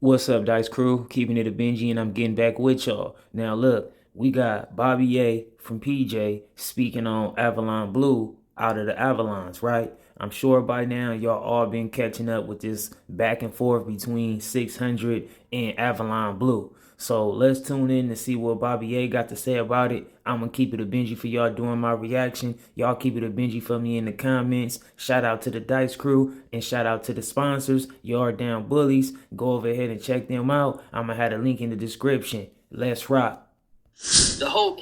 What's up, Dice Crew? Keeping it a Benji, and I'm getting back with y'all. Now, look, we got Bobby A from PJ speaking on Avalon Blue out of the Avalons, right? I'm sure by now y'all all been catching up with this back and forth between 600 and Avalon Blue. So let's tune in to see what Bobby A got to say about it. I'm gonna keep it a Benji for y'all doing my reaction. Y'all keep it a Benji for me in the comments. Shout out to the Dice Crew and shout out to the sponsors. Y'all are down bullies. Go over ahead and check them out. I'm gonna have a link in the description. Let's rock. The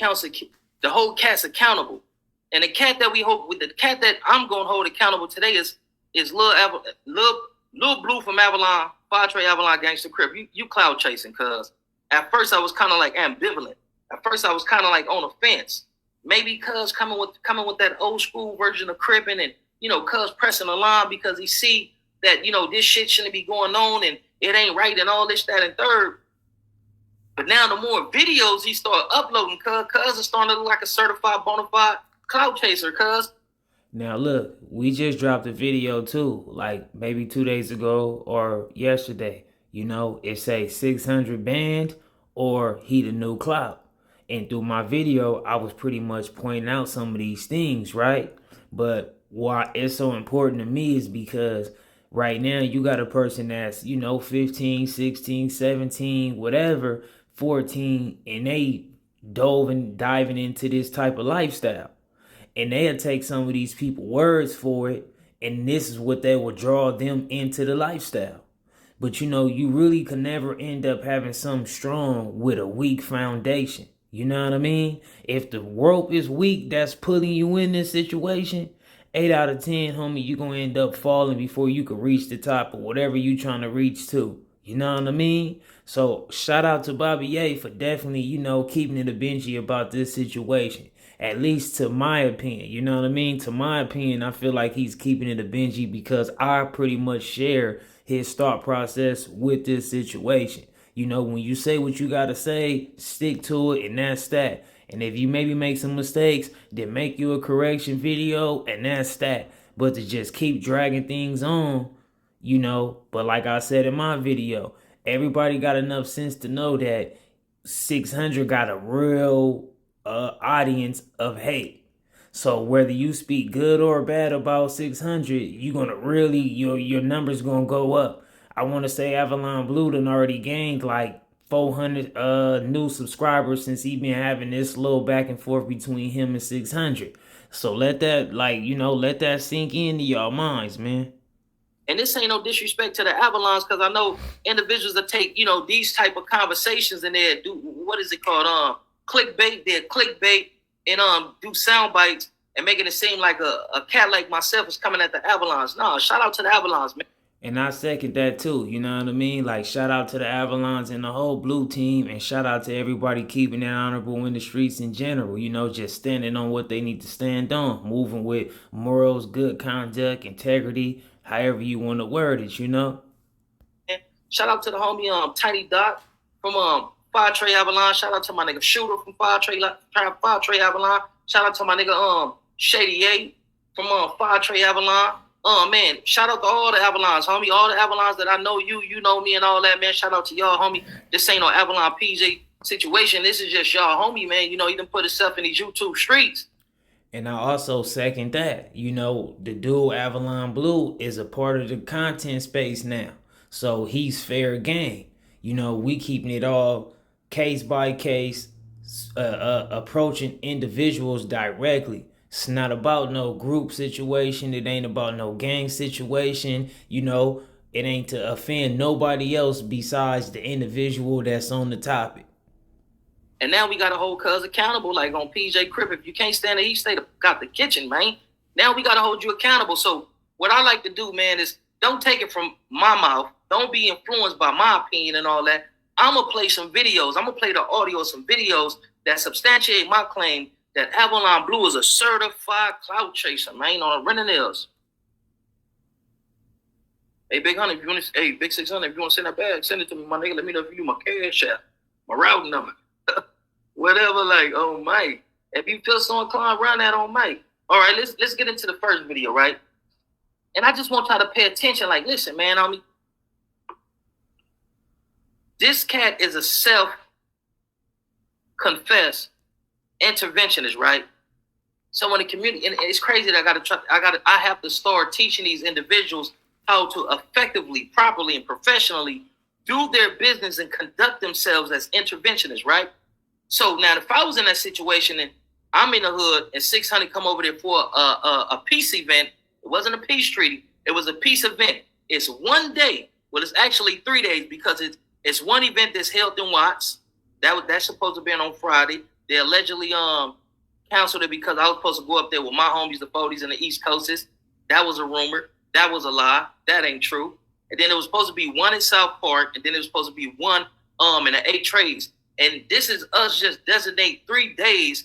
cat's accountable, and the cat that we hold with the cat that I'm gonna hold accountable today is Lil Blue from Avalon, Padre Avalon Gangsta Crip. You cloud chasing, cuz at first I was kind of like ambivalent. At first I was kind of like on the fence. Maybe cuz coming with that old school version of cripping, and cuz pressing the line because he see that this shit shouldn't be going on and it ain't right and all this, that, and third. But now the more videos he start uploading, cuz is starting to look like a certified bona fide clout chaser, cuz. Now look, we just dropped a video too, like maybe 2 days ago or yesterday. It say 600 banned or he the new clout. And through my video, I was pretty much pointing out some of these things, right? But why it's so important to me is because right now you got a person that's, 15, 16, 17, whatever, 14, and they diving into this type of lifestyle. And they'll take some of these people words for it, and this is what they will draw them into the lifestyle. But you really can never end up having something strong with a weak foundation. You know what I mean? If the rope is weak, that's pulling you in this situation. 8 out of 10, homie, you're gonna end up falling before you can reach the top of whatever you trying to reach to. You know what I mean? So shout out to Bobby A for definitely, keeping it a Benji about this situation. At least to my opinion. You know what I mean? To my opinion, I feel like he's keeping it a Benji because I pretty much share his thought process with this situation. When you say what you gotta say, stick to it, and that's that. And if you maybe make some mistakes, then make you a correction video, and that's that. But to just keep dragging things on, but like I said in my video, everybody got enough sense to know that 600 got a real audience of hate. So whether you speak good or bad about 600, you're gonna really your numbers gonna go up. I want to say Avalon Blue done already gained like 400 new subscribers since he been having this little back and forth between him and 600. So let that let that sink into y'all minds, man. And this ain't no disrespect to the Avalons, because I know individuals that take these type of conversations and they do, what is it called, clickbait. They're clickbait and do sound bites and making it seem like a cat like myself is coming at the Avalons. No, shout out to the Avalons, man. And I second that too, you know what I mean? Like, shout out to the Avalons and the whole blue team, and shout out to everybody keeping it honorable in the streets in general, just standing on what they need to stand on, moving with morals, good conduct, integrity, however you want to word it, And shout out to the homie Tiny Dot from Padre Avalon. Shout out to my nigga Shooter from Padre Avalon. Shout out to my nigga Shady A from Padre Avalon. Man, shout out to all the Avalons, homie. All the Avalons that I know, you know me and all that, man. Shout out to y'all, homie. This ain't no Avalon PJ situation. This is just y'all, homie, man. He done put himself in these YouTube streets. And I also second that. The dude Avalon Blue is a part of the content space now. So he's fair game. We keeping it all case by case, approaching individuals directly. It's not about no group situation. It ain't about no gang situation. It ain't to offend nobody else besides the individual that's on the topic. And now we got to hold cuz accountable, like on PJ Crip. If you can't stand it, he got the kitchen, man. Now we got to hold you accountable. So what I like to do, man, is don't take it from my mouth. Don't be influenced by my opinion and all that. I'm going to play some videos. I'm going to play the audio of some videos that substantiate my claim that Avalon Blue is a certified clout chaser, man, on a renting nails. Hey, Big 600, if you want to send that bag, send it to me, my nigga. Let me know if you my cash app, my routing number, whatever. Like, oh, Mike, if you feel so inclined, run that on Mike. All right, let's get into the first video, right? And I just want y'all to pay attention. Like, listen, man, This cat is a self-confessed interventionist, right? So in the community, and it's crazy that I have to start teaching these individuals how to effectively, properly, and professionally do their business and conduct themselves as interventionists, right? So now, if I was in that situation and I'm in the hood and 600 come over there for a peace event, it wasn't a peace treaty, it was a peace event. It's one day. Well, it's actually 3 days because it's one event that's held in Watts. That's supposed to be on Friday. They allegedly canceled it because I was supposed to go up there with my homies, the 40s and the East Coasters. That was a rumor. That was a lie. That ain't true. And then it was supposed to be one in South Park, and then it was supposed to be one in the 8 trades. And this is us just designate 3 days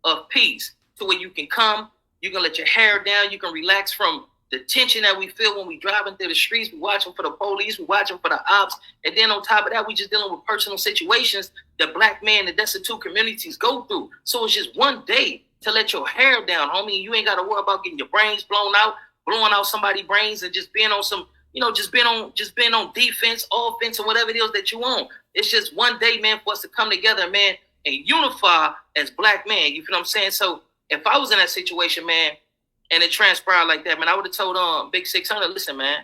of peace to where you can come, you can let your hair down, you can relax from the tension that we feel when we driving through the streets. We watching for the police, we watching for the ops, and then on top of that, we just dealing with personal situations that black men and destitute communities go through. So it's just one day to let your hair down, homie. You ain't got to worry about getting your brains blown out, blowing out somebody's brains, and just being on some, just being on defense, offense, or whatever it is that you want. It's just one day, man, for us to come together, man, and unify as black men. You feel what I'm saying? So if I was in that situation, man, and it transpired like that, man, I would have told Big 600, listen, man,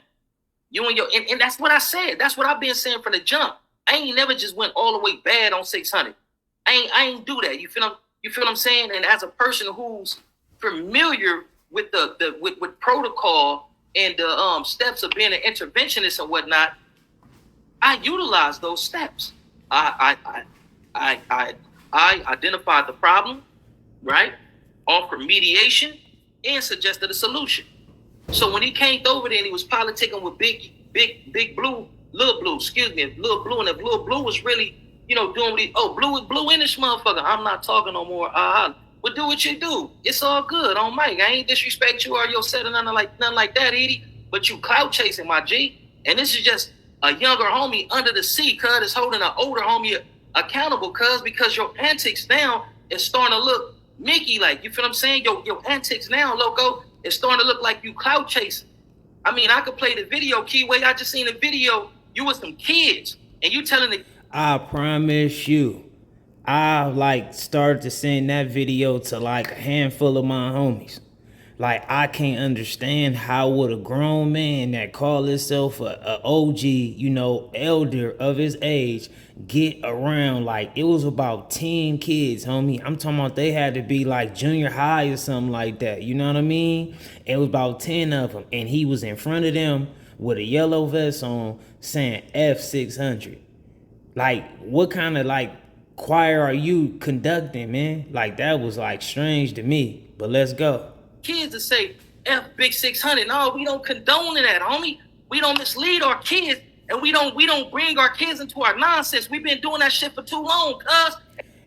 you and your, and that's what I said. That's what I've been saying from the jump. I ain't never just went all the way bad on 600. I ain't do that. You feel what I'm saying? And as a person who's familiar with with protocol and the steps of being an interventionist and whatnot, I utilize those steps. I identified the problem, right? Offered mediation and suggested a solution. So when he came over there and he was politicking with big blue, little blue, little blue, and if little blue was really, doing what blue in this motherfucker. I'm not talking no more. But do what you do. It's all good on mic. I ain't disrespect you or your set or nothing like that, Edie. But you clout chasing, my G. And this is just a younger homie under the sea, cuz is holding an older homie accountable, cuz, because your antics now is starting to look Mickey like. You feel what I'm saying? Your antics now, loco, is starting to look like you clout chasing. I mean, I could play the video, Keyway. I just seen the video. You with some kids, and you telling the. I promise you, I started to send that video to a handful of my homies. I can't understand how would a grown man that call himself a OG, elder of his age, get around. It was about 10 kids, homie. I'm talking about they had to be junior high or something like that. You know what I mean? It was about 10 of them. And he was in front of them with a yellow vest on saying F600. What kind of choir are you conducting, man? That was strange to me. But let's go. Kids to say F Big 600. No, we don't condone that, homie. We don't mislead our kids, and we don't bring our kids into our nonsense. We've been doing that shit for too long, cuz.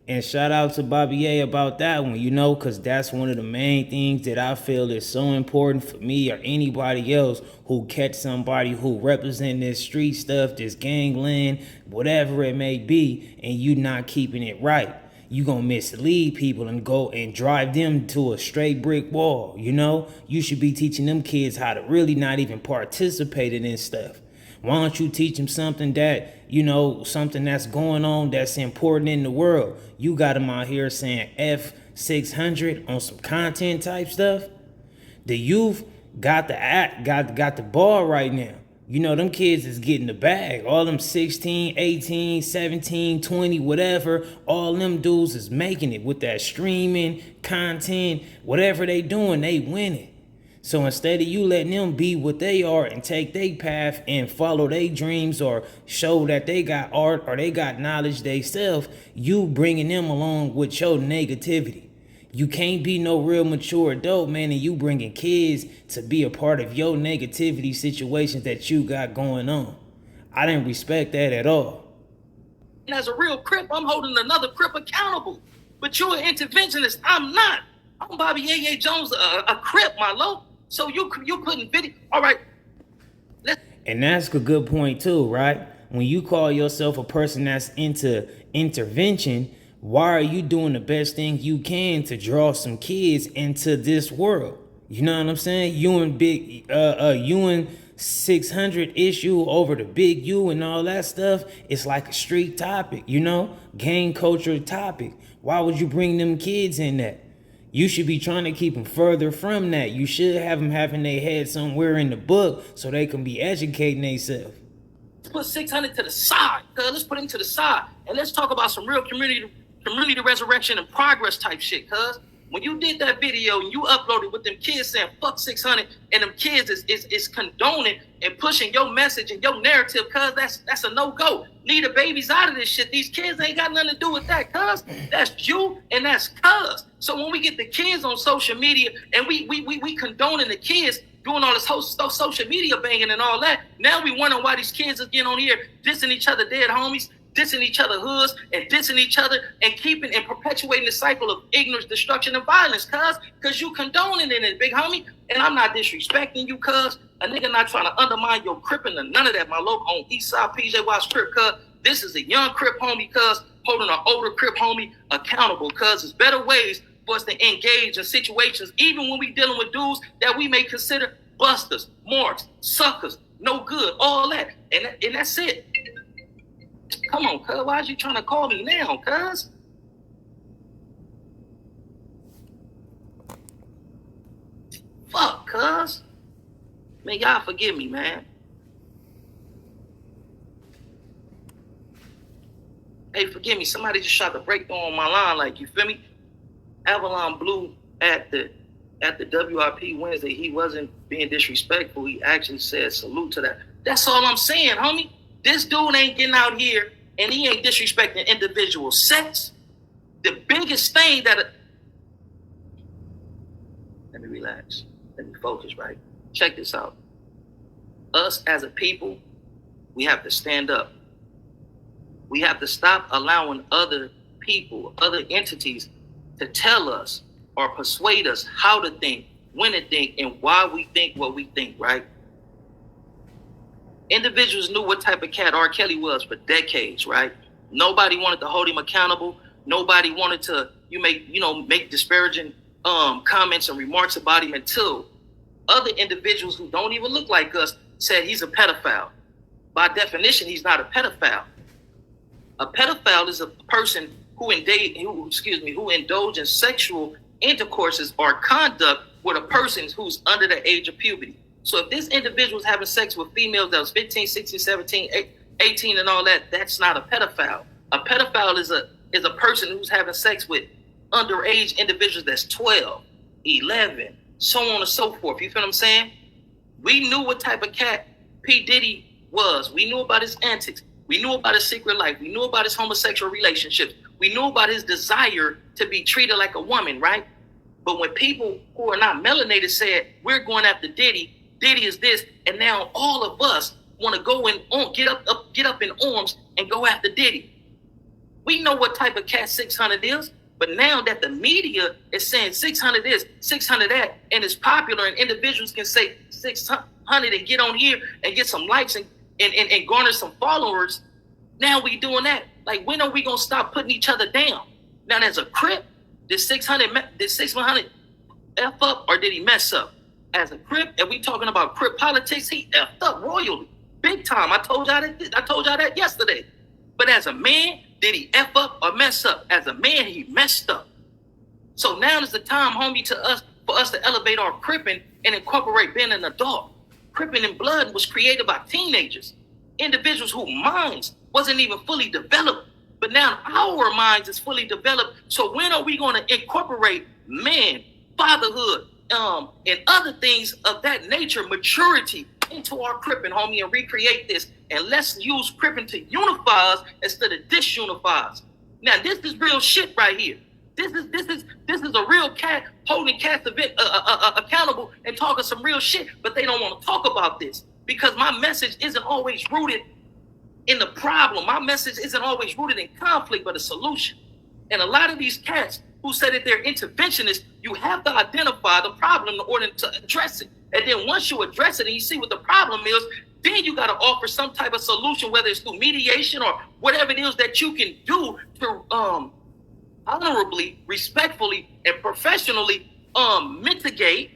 And shout out to Bobby A about that one, because that's one of the main things that I feel is so important for me or anybody else who catch somebody who represent this street stuff, this gangland, whatever it may be, and you not keeping it right. You gonna mislead people and go and drive them to a straight brick wall, You should be teaching them kids how to really not even participate in this stuff. Why don't you teach them something that, something that's going on that's important in the world? You got them out here saying F600 on some content type stuff. The youth got the ball right now. Them kids is getting the bag. All them 16, 18, 17, 20, whatever, all them dudes is making it with that streaming, content, whatever they doing, they winning. So instead of you letting them be what they are and take their path and follow their dreams or show that they got art or they got knowledge themselves, you bringing them along with your negativity. You can't be no real mature adult, man, and you bringing kids to be a part of your negativity situations that you got going on. I didn't respect that at all. And as a real Crip, I'm holding another Crip accountable. But you're an interventionist. I'm not. I'm Bobby A.A. Jones, a Crip, my low. So you putting video. All right. And that's a good point too, right? When you call yourself a person that's into intervention, why are you doing the best thing you can to draw some kids into this world? You know what I'm saying? You and 600 issue over the big U and all that stuff. It's like a street topic, you know, gang culture topic. Why would you bring them kids in that? You should be trying to keep them further from that. You should have them having their head somewhere in the book so they can be educating themselves. Let's put 600 to the side, cuz. Let's put him to the side. And let's talk about some real community resurrection and progress type shit, cuz. When you did that video and you uploaded with them kids saying fuck 600 and them kids is condoning and pushing your message and your narrative, cuz that's a no-go. Leave the babies out of this shit. These kids ain't got nothing to do with that, cuz. That's you and that's cuz. So when we get the kids on social media and we condoning the kids doing all this whole social media banging and all that, now we wondering why these kids are getting on here dissing each other dead homies, dissing each other hoods, and dissing each other, and keeping and perpetuating the cycle of ignorance, destruction, and violence, cuz you condoning it, big homie. And I'm not disrespecting you, cuz. A nigga not trying to undermine your cripping or none of that, my local on Eastside PJ Watts Crip, cuz. This is a young Crip homie, cuz, holding an older Crip homie accountable, cuz. There's better ways for us to engage in situations, even when we dealing with dudes that we may consider busters, marks, suckers, no good, all that. And that's it. Come on, cuz. Why is you trying to call me now, cuz? Fuck, cuz. Man, y'all forgive me, man. Hey, forgive me. Somebody just shot the breakthrough on my line, like, you feel me? Avalon Blue at the WIP Wednesday, he wasn't being disrespectful. He actually said salute to that. That's all I'm saying, homie. This dude ain't getting out here and he ain't disrespecting individual sex. The biggest thing that... Let me relax. Let me focus, right? Check this out. Us as a people, we have to stand up. We have to stop allowing other people, other entities to tell us or persuade us how to think, when to think, and why we think what we think, right? Individuals knew what type of cat R. Kelly was for decades, right? Nobody wanted to hold him accountable. Nobody wanted to make disparaging comments and remarks about him until other individuals who don't even look like us said he's a pedophile. By definition, he's not a pedophile. A pedophile is a person who indulge in sexual intercourses or conduct with a person who's under the age of puberty. So if this individual is having sex with females that was 15, 16, 17, 18 and all that, that's not a pedophile. A pedophile is a person who's having sex with underage individuals that's 12, 11, so on and so forth. You feel what I'm saying? We knew what type of cat P. Diddy was. We knew about his antics. We knew about his secret life. We knew about his homosexual relationships. We knew about his desire to be treated like a woman, right? But when people who are not melanated said, we're going after Diddy, Diddy is this, and now all of us want to go and get up in arms and go after Diddy. We know what type of cat 600 is, but now that the media is saying 600 this, 600 that, and it's popular, and individuals can say 600 and get on here and get some likes and garner some followers, now we doing that. Like, when are we gonna stop putting each other down? Now, as a Crip, did 600 F up or did he mess up? As a Crip, and we talking about Crip politics, he effed up royally, big time. I told y'all that yesterday. But as a man, did he F up or mess up? As a man, he messed up. So now is the time, homie, for us to elevate our Cripping and incorporate being an adult. Cripping in blood was created by teenagers, individuals whose minds wasn't even fully developed. But now our minds is fully developed. So when are we going to incorporate man, fatherhood, and other things of that nature, maturity, into our Cripping, homie, and recreate this? And let's use Cripping to unify us instead of disunify us. Now, this is real shit right here. This is a real cat holding cats accountable and talking some real shit, but they don't want to talk about this because my message isn't always rooted in the problem. My message isn't always rooted in conflict, but a solution. And a lot of these cats who say that they're interventionists, you have to identify the problem in order to address it. And then once you address it and you see what the problem is, then you got to offer some type of solution, whether it's through mediation or whatever it is that you can do to honorably, respectfully, and professionally mitigate.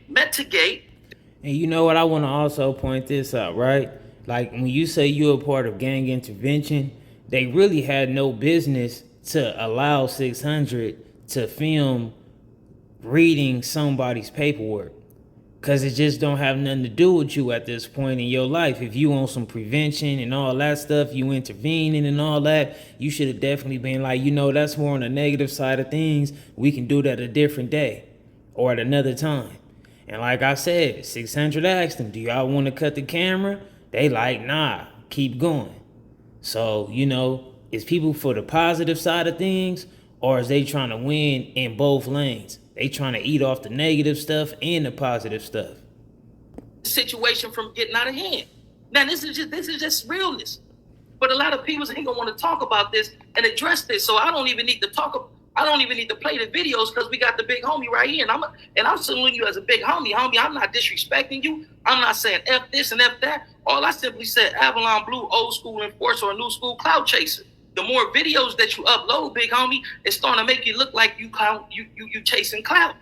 And you know what? I want to also point this out, right? Like when you say you're a part of gang intervention, they really had no business to allow 600 to film reading somebody's paperwork. Cause it just don't have nothing to do with you at this point in your life. If you on some prevention and all that stuff, you intervening and all that, you should have definitely been like, that's more on the negative side of things. We can do that a different day or at another time. And like I said, 600 asked them, do y'all want to cut the camera? They like, nah, keep going. So, is people for the positive side of things, or is they trying to win in both lanes? They trying to eat off the negative stuff and the positive stuff. Situation from getting out of hand. Now this is just realness. But a lot of people ain't gonna want to talk about this and address this. So I don't even need to play the videos because we got the big homie right here. And I'm saluting you as a big homie. I'm not disrespecting you. I'm not saying F this and F that. All I simply said, Avalon Blue, old school enforcer or new school clout chaser. The more videos that you upload, big homie, it's starting to make you look like you chasing clout.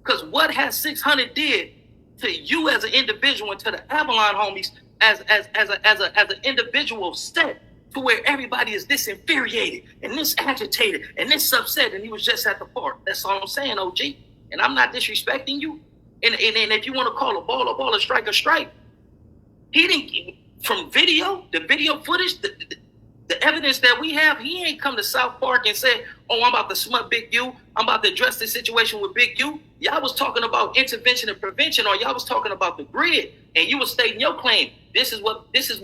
Because what has 600 did to you as an individual and to the Avalon homies as an individual set to where everybody is this infuriated and this agitated and this upset, and he was just at the park. That's all I'm saying, OG. And I'm not disrespecting you. And if you want to call a ball, a strike, he didn't, from the video footage, the evidence that we have, he ain't come to South Park and say, oh, I'm about to smut Big U. I'm about to address this situation with Big U. Y'all was talking about intervention and prevention, or y'all was talking about the grid, and you was stating your claim. This is what this is,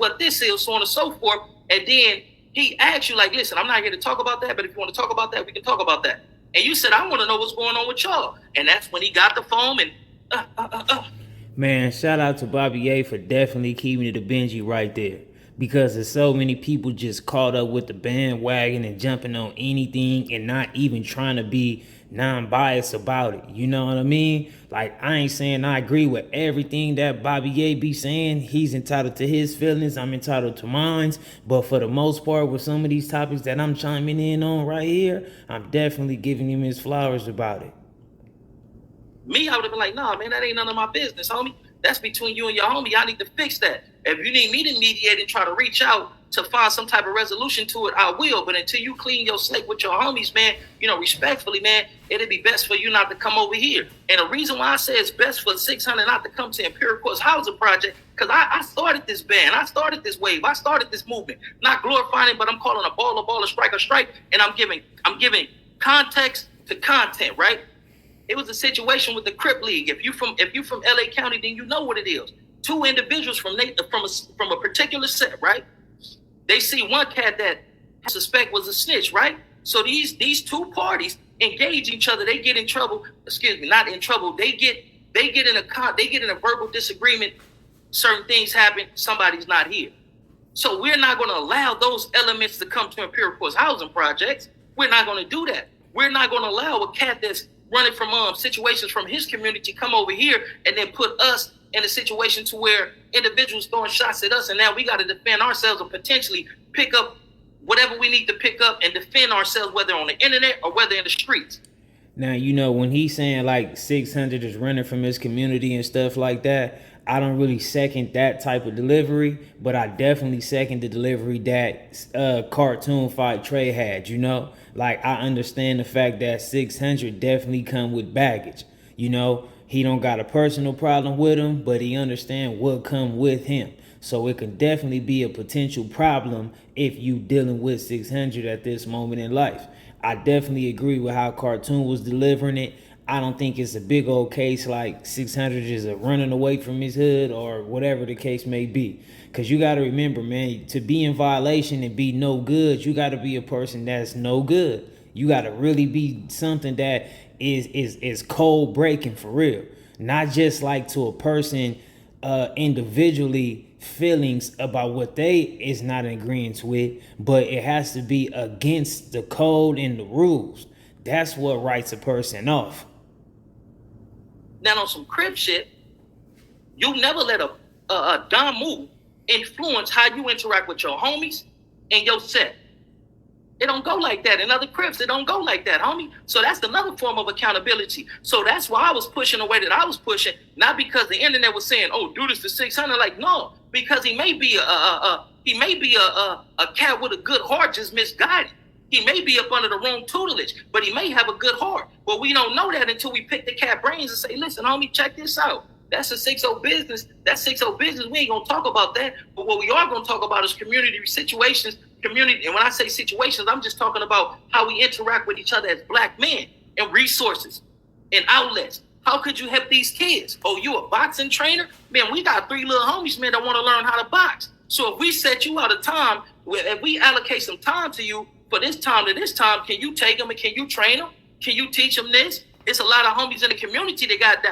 so on and so forth. And then he asked you, like, listen, I'm not here to talk about that, but if you want to talk about that, we can talk about that. And you said, I want to know what's going on with y'all. And that's when he got the phone and Man, shout out to Bobby A for definitely keeping it a Benji right there. Because there's so many people just caught up with the bandwagon and jumping on anything and not even trying to be non-biased about it. You know what I mean? Like, I ain't saying I agree with everything that Bobby A be saying. He's entitled to his feelings. I'm entitled to mine. But for the most part, with some of these topics that I'm chiming in on right here, I'm definitely giving him his flowers about it. Me, I would have been like, nah, man, that ain't none of my business, homie. That's between you and your homie. Y'all need to fix that. If you need me to mediate and try to reach out to find some type of resolution to it, I will. But until you clean your slate with your homies, man, respectfully, man, it'd be best for you not to come over here. And the reason why I say it's best for 600 not to come to Imperial Courts Housing Project, because I started this band, I started this wave, I started this movement. Not glorifying it, but I'm calling a ball, a strike, and I'm giving context to content, right? It was a situation with the Crip League. If you from LA County, then you know what it is. Two individuals from a particular set, right? They see one cat that I suspect was a snitch, right? So these two parties engage each other. They get in trouble. Excuse me, not in trouble. They get in a verbal disagreement. Certain things happen. Somebody's not here. So we're not going to allow those elements to come to Imperial Courts Housing Projects. We're not going to do that. We're not going to allow a cat that's running from situations from his community come over here and then put us in a situation to where individuals throwing shots at us, and now we got to defend ourselves or potentially pick up whatever we need to pick up and defend ourselves, whether on the internet or whether in the streets. Now, when he's saying like 600 is running from his community and stuff like that, I don't really second that type of delivery, but I definitely second the delivery that Cartoon Fight Trey had, Like, I understand the fact that 600 definitely come with baggage, He don't got a personal problem with him, but he understand what come with him. So it can definitely be a potential problem if you dealing with 600 at this moment in life. I definitely agree with how Cartoon was delivering it. I don't think it's a big old case like 600 is a running away from his hood or whatever the case may be. Because you got to remember, man, to be in violation and be no good, you got to be a person that's no good. You got to really be something that is cold breaking for real. Not just like to a person individually feelings about what they is not in agreement with, but it has to be against the code and the rules. That's what writes a person off. Now on some crib shit, you never let a dumb move influence how you interact with your homies and your set. It don't go like that. In other Crips, it don't go like that, homie. So that's another form of accountability. So that's why I was pushing the way that I was pushing, not because the internet was saying, "Oh, do this for 600." Like, no, because he may be a cat with a good heart, just misguided. He may be up under the wrong tutelage, but he may have a good heart. But we don't know that until we pick the cat brains and say, "Listen, homie, check this out. That's a 6-0 business. That's 6-0 business. We ain't gonna talk about that. But what we are gonna talk about is community situations." Community, and when I say situations, I'm just talking about how we interact with each other as black men, and resources and outlets. How could you help these kids? Oh, you a boxing trainer? Man, we got 3 little homies, man, that want to learn how to box. So if we set you out of time, if we allocate some time to you for this time to this time, can you take them and can you train them? Can you teach them this? It's a lot of homies in the community that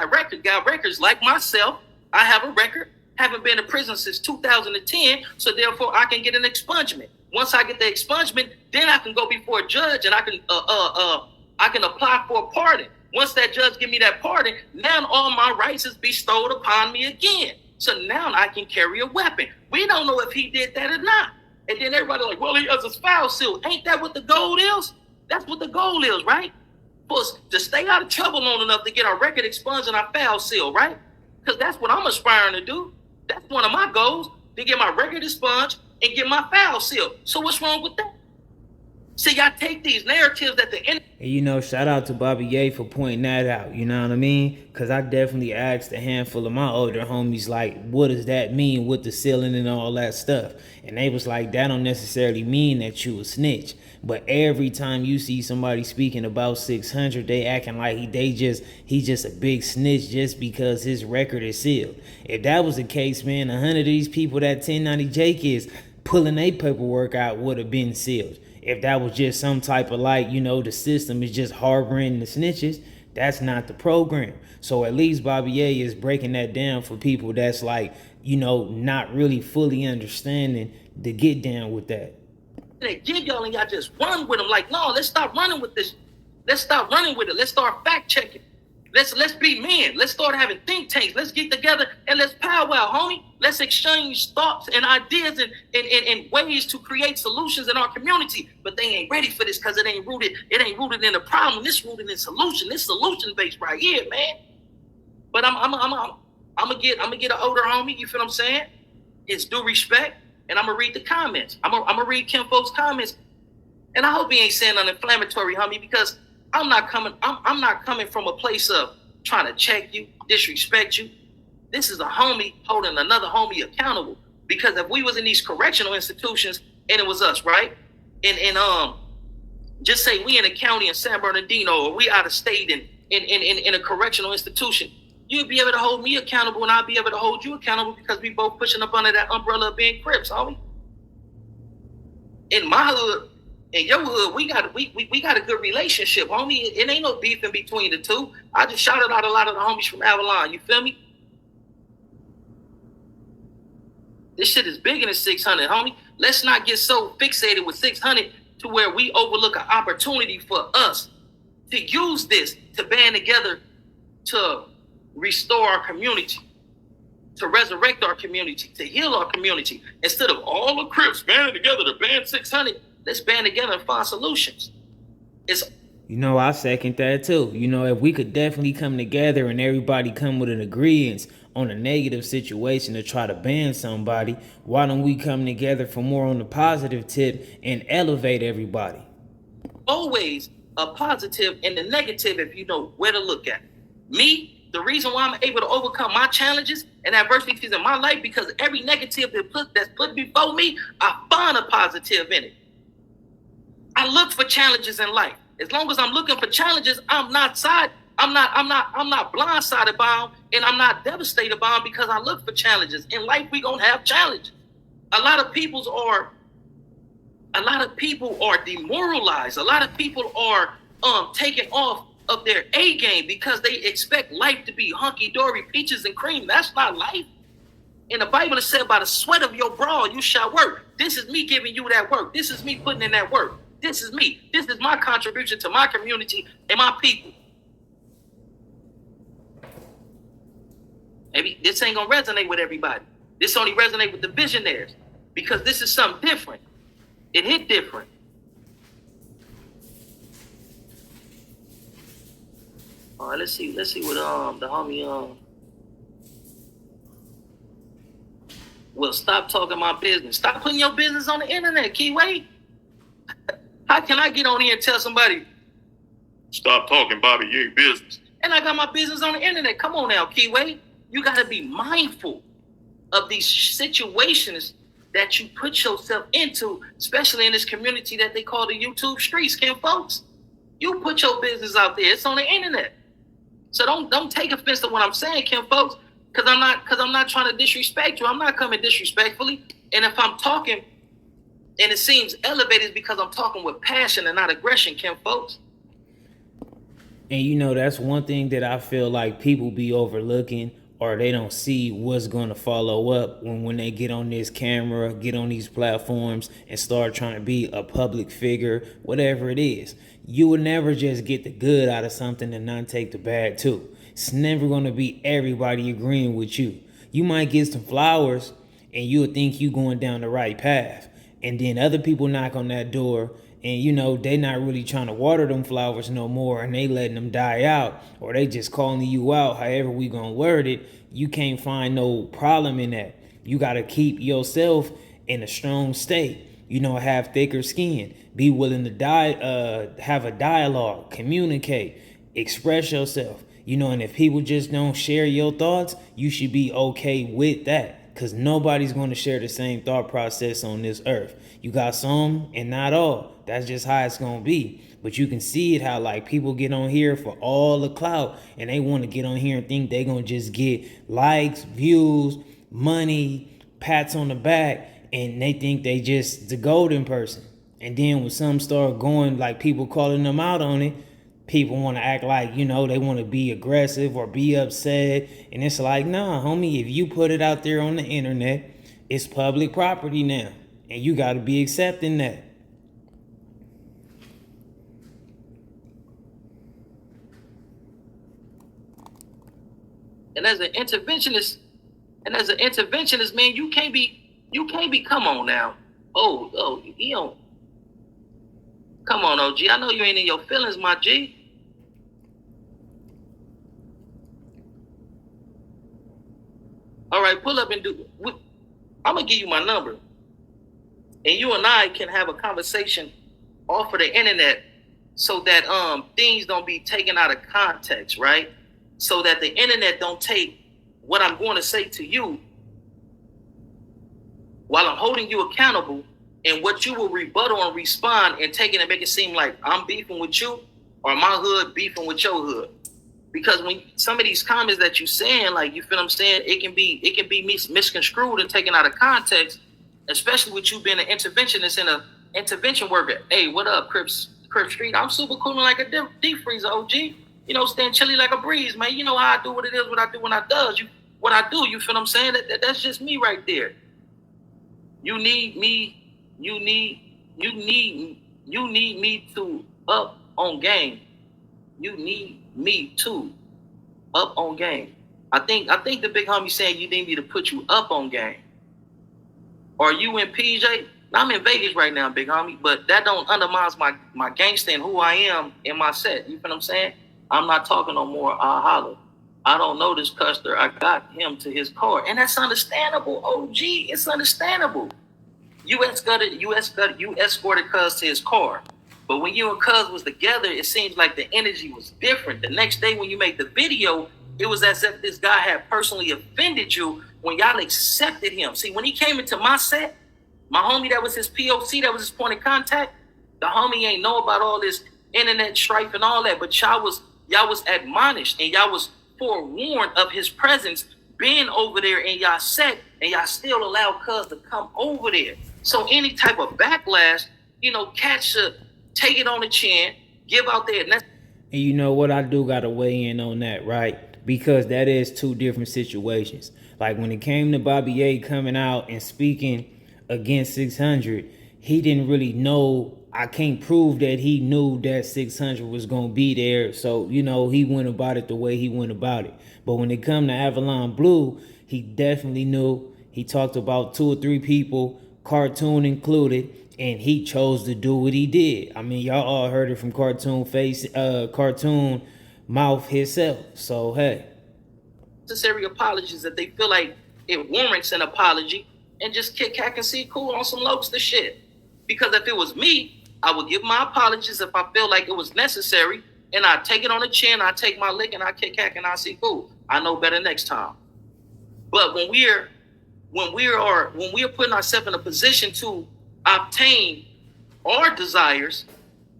got records like myself. I have a record. Haven't been in prison since 2010, so therefore I can get an expungement. Once I get the expungement, then I can go before a judge and I can apply for a pardon. Once that judge give me that pardon, now all my rights is bestowed upon me again. So now I can carry a weapon. We don't know if he did that or not. And then everybody like, well, he has his file seal. Ain't that what the goal is? That's what the goal is, right? For us to stay out of trouble long enough to get our record expunged and our file seal, right? Because that's what I'm aspiring to do. That's one of my goals, to get my record expunged and get my file sealed. So what's wrong with that? See, y'all take these narratives at the end. And you know, shout out to Bobby Ye for pointing that out, you know what I mean? Because I definitely asked a handful of my older homies, like, what does that mean with the sealing and all that stuff? And they was like, that don't necessarily mean that you a snitch. But every time you see somebody speaking about 600, they acting like he just a big snitch just because his record is sealed. If that was the case, man, 100 of these people that 1090 Jake is pulling their paperwork out would have been sealed. If that was just some type of like, you know, the system is just harboring the snitches, that's not the program. So at least Bobby Ye is breaking that down for people that's like, you know, not really fully understanding the get down with that. They give y'all and y'all just run with them. Like, no, let's stop running with this. Let's stop running with it. Let's start fact checking. Let's be men. Let's start having think tanks. Let's get together and let's powwow, homie. Let's exchange thoughts and ideas and ways to create solutions in our community. But they ain't ready for this because it ain't rooted in the problem. It's rooted in solution. This solution based right here, man. But I'm gonna get an older homie. You feel what I'm saying? It's due respect, and I'm gonna read the comments. I'm gonna read Kim folks' comments, and I hope he ain't saying nothing inflammatory, homie, because I'm not coming from a place of trying to check you, disrespect you. This is a homie holding another homie accountable. Because if we was in these correctional institutions and it was us, right? And just say we in a county in San Bernardino or we out of state in a correctional institution, you'd be able to hold me accountable and I'll be able to hold you accountable because we both pushing up under that umbrella of being Crips, homie. In my hood, in your hood, we got a good relationship, homie. It ain't no beef in between the two. I just shouted out a lot of the homies from Avalon. You feel me? This shit is bigger than 600, homie. Let's not get so fixated with 600 to where we overlook an opportunity for us to use this to band together to restore our community, to resurrect our community, to heal our community. Instead of all the Crips banding together to ban 600, let's band together and find solutions. You know, I second that too. You know, if we could definitely come together and everybody come with an agreement on a negative situation to try to ban somebody, why don't we come together for more on the positive tip and elevate everybody? Always a positive and a negative if you know where to look at. Me, the reason why I'm able to overcome my challenges and adversities in my life, because every negative that's put before me, I find a positive in it. I look for challenges in life. As long as I'm looking for challenges, I'm not blindsided by them, and I'm not devastated by them because I look for challenges. In life, we gonna have challenges. A lot of people are demoralized. A lot of people are taken off of their A game because they expect life to be hunky-dory, peaches and cream. That's not life. In the Bible, it said, by the sweat of your brow, you shall work. This is me giving you that work. This is me putting in that work. This is me. This is my contribution to my community and my people. Maybe this ain't gonna resonate with everybody. This only resonate with the visionaries because this is something different. It hit different. All right, let's see what the homie well, stop talking my business. Stop putting your business on the internet, Keyway. How can I get on here and tell somebody, stop talking, Bobby, you ain't business? And I got my business on the internet. Come on now, Keyway. You got to be mindful of these situations that you put yourself into, especially in this community that they call the YouTube streets, Kim folks. You put your business out there. It's on the internet. So don't take offense to what I'm saying, Kim folks, because I'm not trying to disrespect you. I'm not coming disrespectfully. And if I'm talking and it seems elevated, it's because I'm talking with passion and not aggression, Kim folks. And you know, that's one thing that I feel like people be overlooking, or they don't see what's going to follow up when they get on this camera, get on these platforms and start trying to be a public figure, whatever it is. You will never just get the good out of something and not take the bad too. It's never going to be everybody agreeing with you. You might get some flowers and you'll think you going down the right path. And then other people knock on that door and you know they not really trying to water them flowers no more and they letting them die out, or they just calling you out, however we gonna word it. You can't find no problem in that. You gotta keep yourself in a strong state, you know, have thicker skin, be willing to have a dialogue, communicate, express yourself, you know. And if people just don't share your thoughts, you should be okay with that, because nobody's going to share the same thought process on this earth. You got some and not all. That's just how it's going to be. But you can see it how like people get on here for all the clout and they want to get on here and think they're going to just get likes, views, money, pats on the back, and they think they just the golden person. And then when some start going, like people calling them out on it, people want to act like, you know, they want to be aggressive or be upset. And it's like, nah, homie, if you put it out there on the internet, it's public property now. And you got to be accepting that. And as an interventionist, man, you can't be, come on now. Oh, you don't. Come on, OG. I know you ain't in your feelings, my G. All right, pull up and I'm going to give you my number. And you and I can have a conversation off of the internet so that things don't be taken out of context, right? So that the internet don't take what I'm going to say to you while I'm holding you accountable, and what you will rebuttal and respond and take it and make it seem like I'm beefing with you or my hood beefing with your hood. Because when some of these comments that you saying, like, you feel what I'm saying, it can be misconstrued and taken out of context, especially with you being an interventionist and an intervention worker. Hey, what up, Crip Street? I'm super cool like a deep freezer, OG. You know, staying chilly like a breeze, man. You know how I do what it is, what I do when I does. What I do, you feel what I'm saying? That's just me right there. You need me to up on game. You need me to up on game. I think the big homie saying you need me to put you up on game. Are you in PJ? I'm in Vegas right now, big homie, but that don't undermines my gangster and who I am in my set. You feel what I'm saying? I'm not talking no more. I'll holler. I don't know this customer. I got him to his car. And that's understandable, OG. It's understandable. You escorted Cuz to his car. But when you and Cuz was together, it seems like the energy was different. The next day when you made the video, it was as if this guy had personally offended you when y'all accepted him. See, when he came into my set, my homie that was his POC, that was his point of contact, the homie ain't know about all this internet strife and all that, but y'all was admonished and y'all was forewarned of his presence being over there in y'all set, and y'all still allow Cuz to come over there. So any type of backlash, you know, cats should take it on the chin, give out there. And you know what, I do got to weigh in on that, right? Because that is two different situations. Like when it came to Bobby A coming out and speaking against 600, he didn't really know. I can't prove that he knew that 600 was going to be there. So, you know, he went about it the way he went about it. But when it come to Avalon Blue, he definitely knew. He talked about 2 or 3 people, Cartoon included, and he chose to do what he did. I mean, y'all all heard it from Cartoon mouth himself. So hey, necessary apologies that they feel like it warrants an apology, and just kick hack and see cool on some lobster shit. Because if it was me, I would give my apologies if I feel like it was necessary, and I take it on the chin, I take my lick, and I kick hack and I see cool. I know better next time. But when we're putting ourselves in a position to obtain our desires,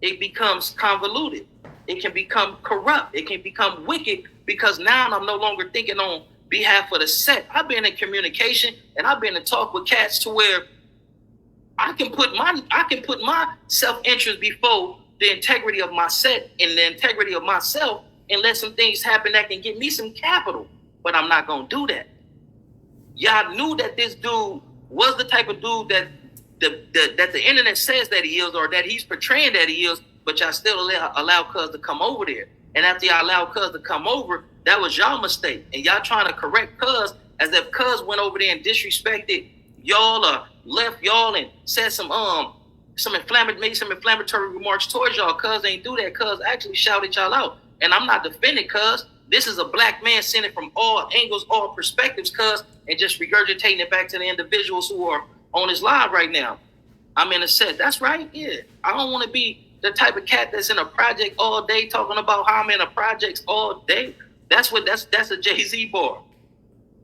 it becomes convoluted. It can become corrupt. It can become wicked, because now I'm no longer thinking on behalf of the set. I've been in communication and I've been in talk with cats to where I can put my self-interest before the integrity of my set and the integrity of myself, and let some things happen that can get me some capital. But I'm not gonna do that. Y'all knew that this dude was the type of dude that the internet says that he is, or that he's portraying that he is, but y'all still allow cuz to come over there. And after y'all allow cuz to come over, that was y'all mistake. And y'all trying to correct cuz as if cuz went over there and disrespected y'all, or left y'all and said some inflammatory remarks towards y'all. Cuz ain't do that. Cuz actually shouted y'all out. And I'm not defending cuz. This is a black man seeing it from all angles, all perspectives, cuz, and just regurgitating it back to the individuals who are on his live right now. I'm in a set. That's right. Yeah. I don't want to be the type of cat that's in a project all day talking about how I'm in a projects all day. That's a Jay-Z bar.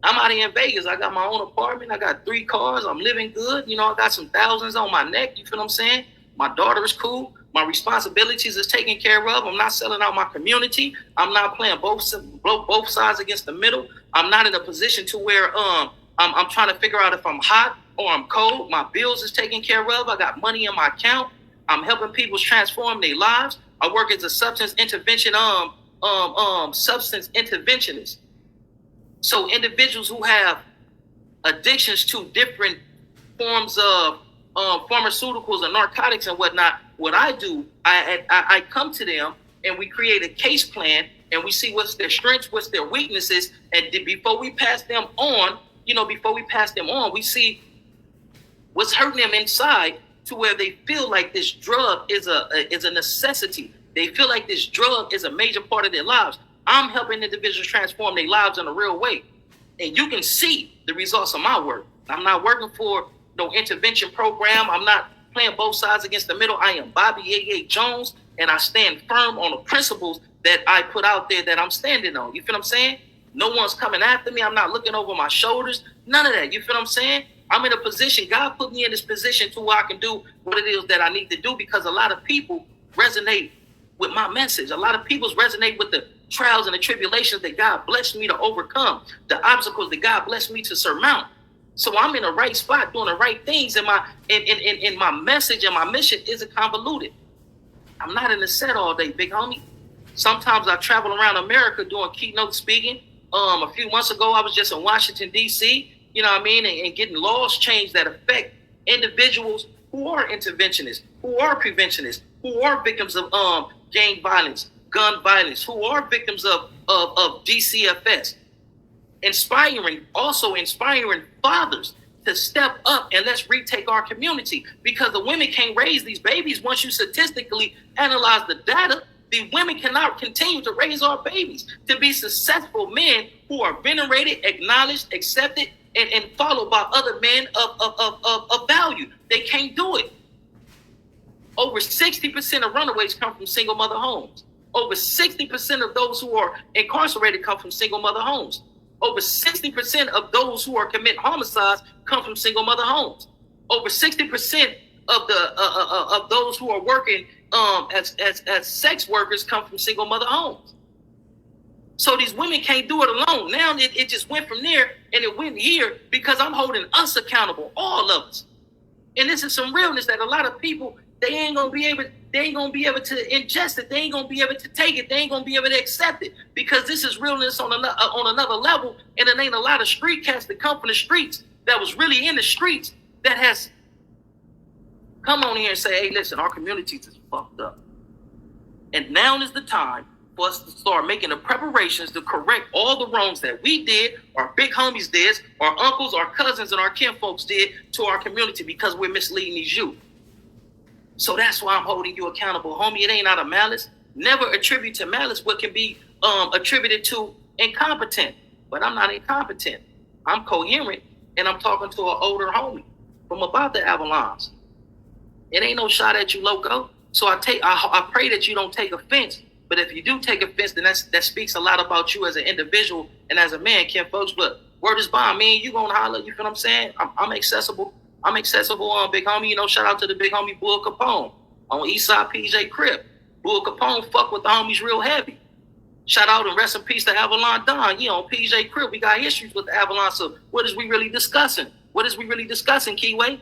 I'm out here in Vegas. I got my own apartment. I got 3 cars. I'm living good. You know, I got some thousands on my neck. You feel what I'm saying? My daughter is cool. My responsibilities is taken care of. I'm not selling out my community. I'm not playing both sides against the middle. I'm not in a position to where I'm trying to figure out if I'm hot or I'm cold. My bills is taken care of. I got money in my account. I'm helping people transform their lives. I work as a substance interventionist. So individuals who have addictions to different forms of pharmaceuticals and narcotics and whatnot, what I do, I come to them and we create a case plan, and we see what's their strengths, what's their weaknesses, and before we pass them on, we see what's hurting them inside, to where they feel like this drug is a necessity. They feel like this drug is a major part of their lives. I'm helping individuals transform their lives in a real way, and you can see the results of my work. I'm not working for no intervention program. I'm not playing both sides against the middle. I am Bobby Yeye Jones, and I stand firm on the principles that I put out there that I'm standing on. You feel what I'm saying? No one's coming after me. I'm not looking over my shoulders. None of that. You feel what I'm saying? I'm in a position, God put me in this position to where I can do what it is that I need to do, because a lot of people resonate with my message. A lot of people resonate with the trials and the tribulations that God blessed me to overcome, the obstacles that God blessed me to surmount. So I'm in the right spot doing the right things, and my message and my mission isn't convoluted. I'm not in the set all day, big homie. Sometimes I travel around America doing keynote speaking. A few months ago, I was just in Washington, D.C., you know what I mean, and getting laws changed that affect individuals who are interventionists, who are preventionists, who are victims of gang violence, gun violence, who are victims of DCFS. Inspiring fathers to step up and let's retake our community, because the women can't raise these babies. Once you statistically analyze the data, the women cannot continue to raise our babies to be successful men who are venerated, acknowledged, accepted, and followed by other men of value. They can't do it. Over 60% of runaways come from single mother homes. Over 60% of those who are incarcerated come from single mother homes. Over 60% of those who are commit homicides come from single mother homes. Over 60% of those who are working as sex workers come from single mother homes. So these women can't do it alone. Now it just went from there and it went here, because I'm holding us accountable, all of us. And this is some realness that a lot of people, they ain't gonna be able to ingest it. They ain't gonna be able to take it. They ain't gonna be able to accept it, because this is realness on another level. And it ain't a lot of street cats that come from the streets, that was really in the streets, that has come on here and say, hey, listen, our communities is fucked up. And now is the time for us to start making the preparations to correct all the wrongs that we did, our big homies did, our uncles, our cousins, and our kinfolks did to our community, because we're misleading these youth. So that's why I'm holding you accountable, homie. It ain't out of malice. Never attribute to malice what can be attributed to incompetent, but I'm not incompetent. I'm coherent, and I'm talking to an older homie from about the Avalons. It ain't no shot at you, loco. So I pray that you don't take offense. But if you do take offense, then that speaks a lot about you as an individual and as a man, Ken folks. But word is bond, me and you gonna holler. You feel what I'm saying? I'm accessible. I'm accessible on big homie. You know, shout out to the big homie Bull Capone on Eastside PJ Crib. Bull Capone fuck with the homies real heavy. Shout out and rest in peace to Avalon Don. You know, PJ Crib. We got issues with the Avalon. So what is we really discussing? What is we really discussing, Keyway?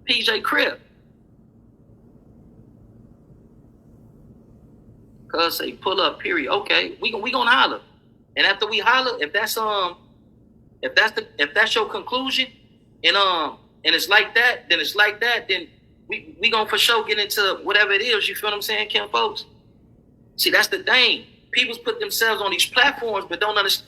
PJ Crib. Cuz say pull up, period. Okay, we gonna holler. And after we holler, if that's your conclusion, and it's like that, then it's like that, then we gonna for sure get into whatever it is, you feel what I'm saying, Ken folks? See, that's the thing. People put themselves on these platforms but don't understand.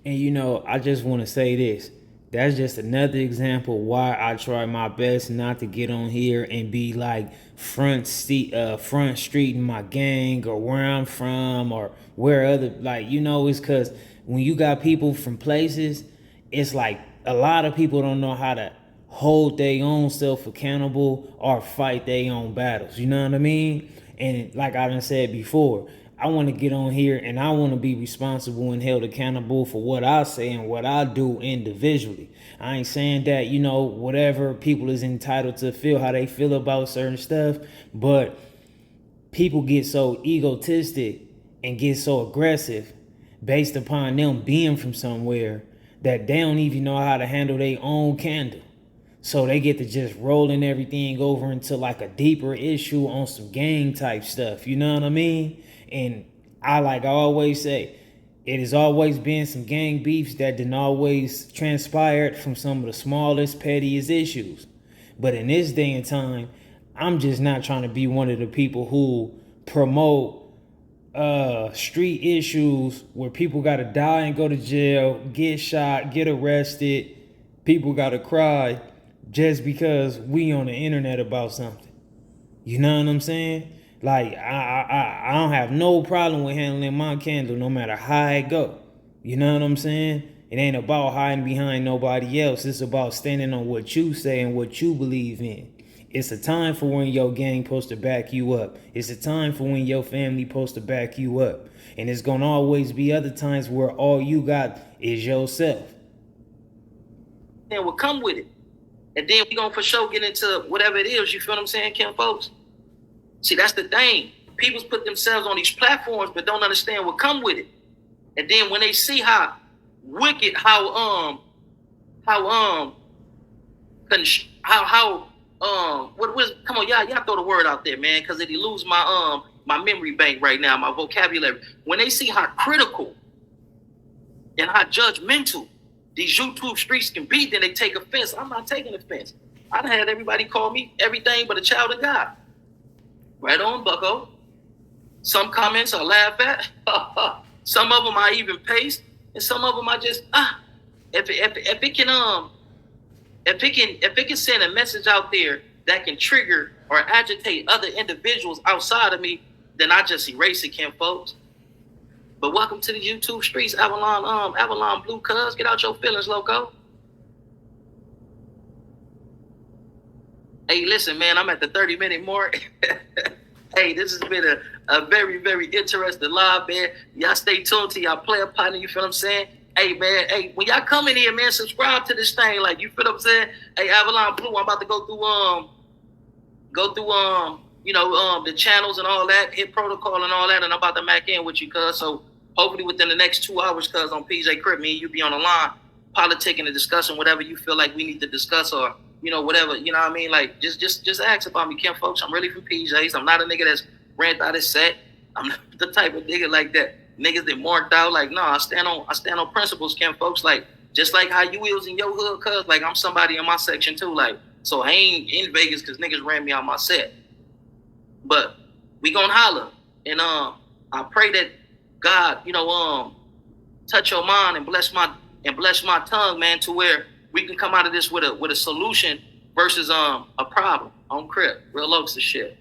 And you know, I just want to say this. That's just another example why I try my best not to get on here and be like front street in my gang or where I'm from or where other, like, you know, it's because when you got people from places, it's like a lot of people don't know how to hold their own self accountable or fight their own battles. You know what I mean? And like I done said before, I want to get on here and I want to be responsible and held accountable for what I say and what I do individually. I ain't saying that, you know, whatever, people is entitled to feel how they feel about certain stuff, but people get so egotistic and get so aggressive based upon them being from somewhere that they don't even know how to handle their own candle. So they get to just rolling everything over into like a deeper issue on some gang type stuff. You know what I mean? And I always say, it has always been some gang beefs that didn't always transpired from some of the smallest, pettiest issues. But in this day and time, I'm just not trying to be one of the people who promote street issues where people got to die and go to jail, get shot, get arrested. People got to cry just because we on the internet about something. You know what I'm saying? Like, I don't have no problem with handling my candle no matter how it go. You know what I'm saying? It ain't about hiding behind nobody else. It's about standing on what you say and what you believe in. It's a time for when your gang supposed to back you up. It's a time for when your family supposed to back you up. And it's going to always be other times where all you got is yourself. And will come with it. And then we going to for sure get into whatever it is, you feel what I'm saying, Ken folks? See, that's the thing. People put themselves on these platforms but don't understand what come with it. And then when they see how wicked, what was, come on, y'all throw the word out there, man, because it eludes my memory bank right now, my vocabulary. When they see how critical and how judgmental these YouTube streets can be, then they take offense. I'm not taking offense. I done had everybody call me everything but a child of God. Right on, bucko. Some comments I laugh at. Some of them I even paste, and some of them I just if it can send a message out there that can trigger or agitate other individuals outside of me, then I just erase it, Ken folks. But welcome to the YouTube streets, Avalon Blue Cuz. Get out your feelings, loco. Hey, listen, man, I'm at the 30-minute mark. Hey, this has been a very, very interesting live, man. Y'all stay tuned to y'all player partner, you feel what I'm saying? Hey, man, hey, when y'all come in here, man, subscribe to this thing, like, you feel what I'm saying? Hey, Avalon Blue, I'm about to go through the channels and all that, hit protocol and all that, and I'm about to mac in with you, cuz. So hopefully within the next 2 hours, cuz, on PJ Crib, me and you be on the line, politicking and discussing whatever you feel like we need to discuss, or you know, whatever, you know what I mean? Like, just ask about me, Ken folks. I'm really from PJs. I'm not a nigga that's ran out of set. I'm not the type of nigga like that. Niggas that marked out, like, no, I stand on principles, Ken folks. Like, just like how you is in your hood, cuz, like, I'm somebody in my section too. Like, so I ain't in Vegas because niggas ran me out my set. But we gonna holler. And I pray that God, touch your mind and bless my tongue, man, to where we can come out of this with a solution versus a problem on Crip. Real low shit.